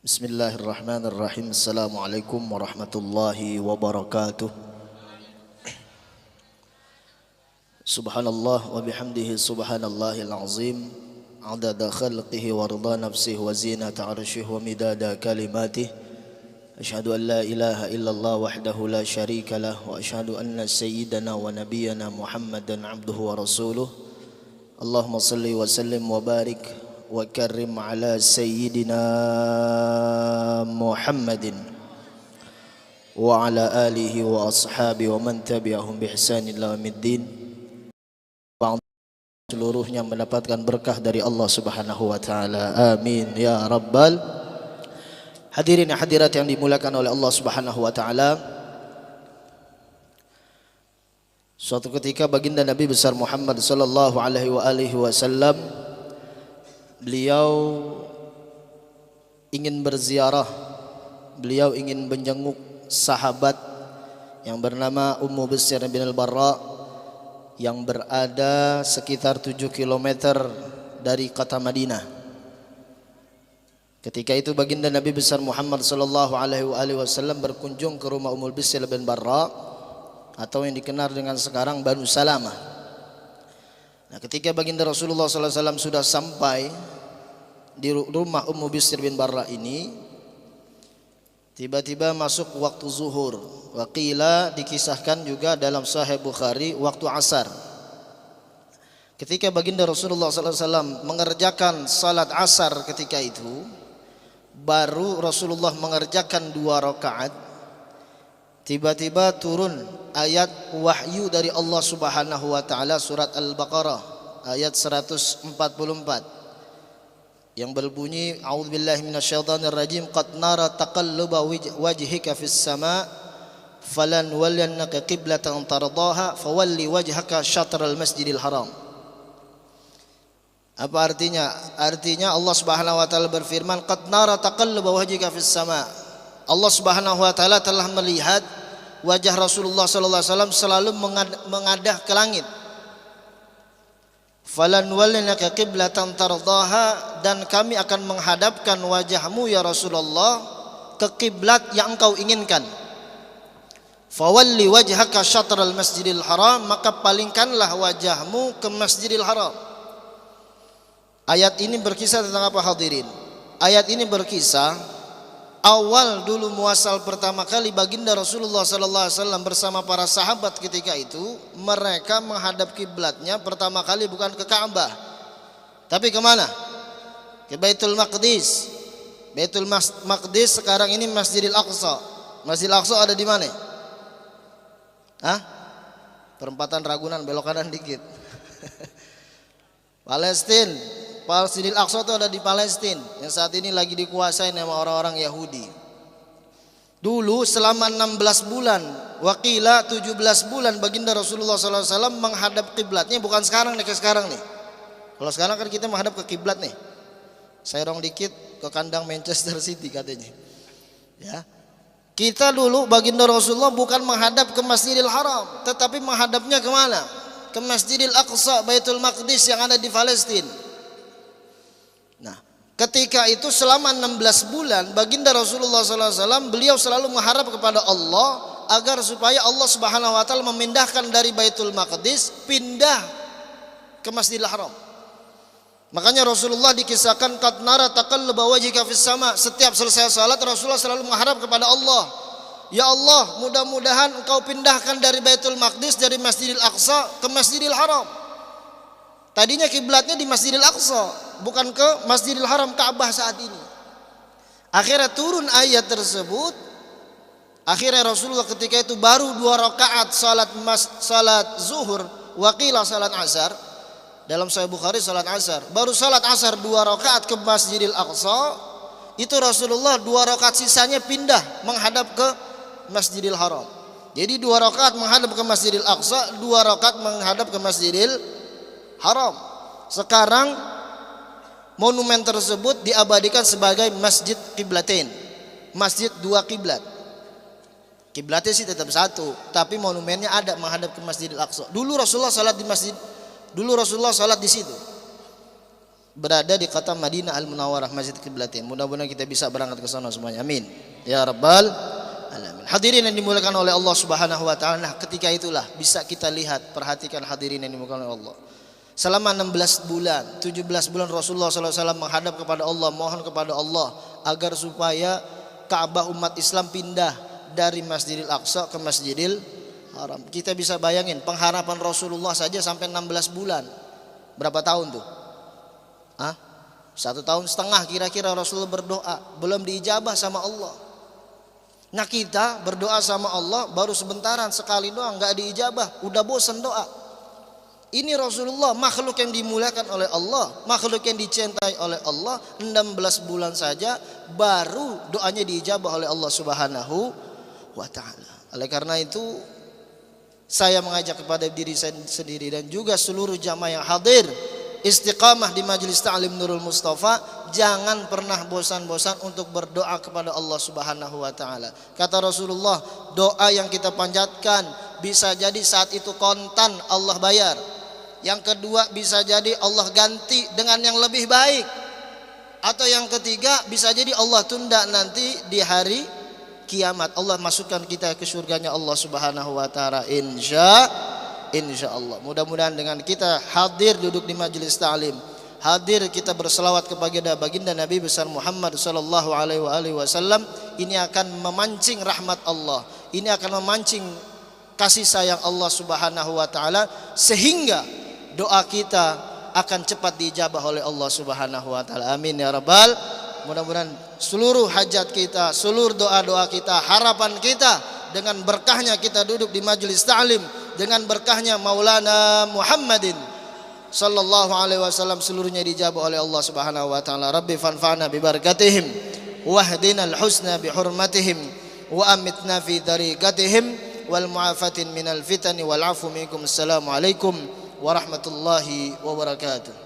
Bismillahirrahmanirrahim. Assalamualaikum warahmatullahi wabarakatuh. Subhanallah wa bihamdihi subhanallahil azim. Adada khalqihi wa rida nafsihi wa zinata arshihi wa midada kalimatih. Asyhadu an la ilaha illallah wahdahu la syarika lah wa asyhadu anna sayyidana wa nabiyyana Muhammadan abduhu wa rasuluh. Allahumma salli wa sallim wa barik wa karim ala sayyidina Muhammadin wa ala alihi wa ashabi wa man tabi'ahum bi ihsan ila yaumiddin. Seluruhnya mendapatkan berkah dari Allah Subhanahu wa taala. Amin ya rabbal hadirin hadirat yang dimuliakan oleh Allah Subhanahu wa taala. Suatu ketika baginda Nabi besar Muhammad sallallahu alaihi wasallam beliau ingin berziarah, beliau ingin menjenguk sahabat yang bernama Ummu Bishr bin Al-Barra yang berada sekitar 7 km dari kota Madinah. Ketika itu baginda Nabi besar Muhammad sallallahu alaihi wasallam berkunjung ke rumah Ummu Bishr bin Barra atau yang dikenal dengan sekarang Banu Salamah. Nah, ketika baginda Rasulullah sallallahu alaihi wasallam sudah sampai di rumah Ummu Bishr bin Barra ini, tiba-tiba masuk waktu zuhur. Waqila dikisahkan juga dalam Sahih Bukhari waktu asar. Ketika baginda Rasulullah sallallahu alaihi wasallam mengerjakan salat asar ketika itu, baru Rasulullah mengerjakan 2 rakaat. Tiba-tiba turun ayat wahyu dari Allah Subhanahu wa taala surat Al-Baqarah ayat 144 yang berbunyi a'udzubillahi minasyaitonirrajim qad nara taqalluba wajhika fis sama' falan wallannaka qiblatan tardaha fawalli wajhaka syatral masjidil haram. Apa artinya? Artinya Allah Subhanahu wa taala berfirman qad nara taqalluba wajhika fis sama'. Allah Subhanahu wa taala telah melihat wajah Rasulullah sallallahu alaihi wasallam selalu mengadah ke langit. Falan wallinaka qiblatan tardaha, dan kami akan menghadapkan wajahmu ya Rasulullah ke kiblat yang engkau inginkan. Fawalli wajhaka syatral masjidil haram, maka palingkanlah wajahmu ke Masjidil Haram. Ayat ini berkisah tentang apa hadirin? Ayat ini berkisah awal dulu muasal pertama kali baginda Rasulullah sallallahu alaihi wasallam bersama para sahabat ketika itu, mereka menghadap kiblatnya pertama kali bukan ke Ka'bah, tapi kemana? Ke Baitul Maqdis. Baitul Maqdis sekarang ini Masjidil Aqsa. Masjidil Aqsa ada di mana? Hah? Perempatan Ragunan belok kanan dikit. Palestina. Masjidil Aqsa itu ada di Palestina yang saat ini lagi dikuasai sama orang-orang Yahudi. Dulu selama 16 bulan, waqila 17 bulan baginda Rasulullah SAW menghadap kiblatnya, bukan sekarang nih, ke sekarang nih. Kalau sekarang kan kita menghadap ke kiblat nih. Saya rong dikit ke kandang Manchester City katanya. Ya. Kita dulu baginda Rasulullah bukan menghadap ke Masjidil Haram, tetapi menghadapnya kemana? Ke Masjidil Aqsa, Baitul Maqdis yang ada di Palestina. Nah, ketika itu selama 16 bulan baginda Rasulullah SAW beliau selalu mengharap kepada Allah agar supaya Allah Subhanahu wa taala memindahkan dari Baitul Maqdis pindah ke Masjidil Haram. Makanya Rasulullah dikisahkan qad nara taqalluba wajhika fis sama'. Setiap selesai salat Rasulullah selalu mengharap kepada Allah, ya Allah, mudah-mudahan engkau pindahkan dari Baitul Maqdis, dari Masjidil Aqsa ke Masjidil Haram. Tadinya kiblatnya di Masjidil Aqsa, bukan ke Masjidil Haram Ka'bah saat ini. Akhirnya turun ayat tersebut. Akhirnya Rasulullah ketika itu baru 2 rakaat salat zuhur, waqila salat asar. Dalam Sahih Bukhari salat asar. Baru salat asar 2 rakaat ke Masjidil Aqsa. Itu Rasulullah 2 rakaat sisanya pindah menghadap ke Masjidil Haram. Jadi 2 rakaat menghadap ke Masjidil Aqsa, 2 rakaat menghadap ke Masjidil Haram. Sekarang monumen tersebut diabadikan sebagai Masjid Qiblatain, masjid 2 kiblat. Kiblatnya sih tetap satu, tapi monumennya ada menghadap ke Masjidil Aqsa. Dulu Rasulullah salat di situ. berada di kota Madinah Al-Munawwarah, Masjid Qiblatain. Mudah-mudahan kita bisa berangkat ke sana semuanya. Amin. Ya Rabbal alamin. Hadirin yang dimuliakan oleh Allah Subhanahu wa taala. Nah, ketika itulah bisa kita lihat, perhatikan hadirin yang dimuliakan oleh Allah. Selama 16 bulan, 17 bulan Rasulullah SAW menghadap kepada Allah, mohon kepada Allah agar supaya Ka'bah umat Islam pindah dari Masjidil Aqsa ke Masjidil Haram. Kita bisa bayangin pengharapan Rasulullah saja sampai 16 bulan. Berapa tahun tuh? 1,5 tahun kira-kira Rasulullah berdoa, belum diijabah sama Allah. Nah, kita berdoa sama Allah baru sebentaran, sekali doang nggak diijabah, udah bosan doa. Ini Rasulullah, makhluk yang dimuliakan oleh Allah, makhluk yang dicintai oleh Allah, 16 bulan saja baru doanya diijabah oleh Allah Subhanahu wa taala. Oleh karena itu saya mengajak kepada diri saya sendiri dan juga seluruh jamaah yang hadir istiqamah di Majelis Ta'lim Nurul Mustafa, jangan pernah bosan-bosan untuk berdoa kepada Allah Subhanahu wa taala. Kata Rasulullah, doa yang kita panjatkan bisa jadi saat itu kontan Allah bayar. Yang kedua bisa jadi Allah ganti dengan yang lebih baik. Atau yang ketiga bisa jadi Allah tunda nanti di hari kiamat. Allah masukkan kita ke surganya Allah Subhanahu wa taala insya Allah. Mudah-mudahan dengan kita hadir duduk di majelis ta'lim, hadir kita berselawat kepada baginda Nabi besar Muhammad sallallahu alaihi wasallam, ini akan memancing rahmat Allah, ini akan memancing kasih sayang Allah Subhanahu wa taala, sehingga doa kita akan cepat diijabah oleh Allah Subhanahu wa taala. Amin ya rabbal. Mudah-mudahan seluruh hajat kita, seluruh doa-doa kita, harapan kita dengan berkahnya kita duduk di majelis ta'lim, dengan berkahnya Maulana Muhammadin sallallahu alaihi wasallam, seluruhnya dijabah oleh Allah Subhanahu wa taala. Rabbi fanfa'na bi barakatihim wahdinal husna bi hurmatihim wa amitna fi tariqatihim wal mu'afatin minal fitani wal afu minkum. Assalamu alaikum warahmatullahi wabarakatuh.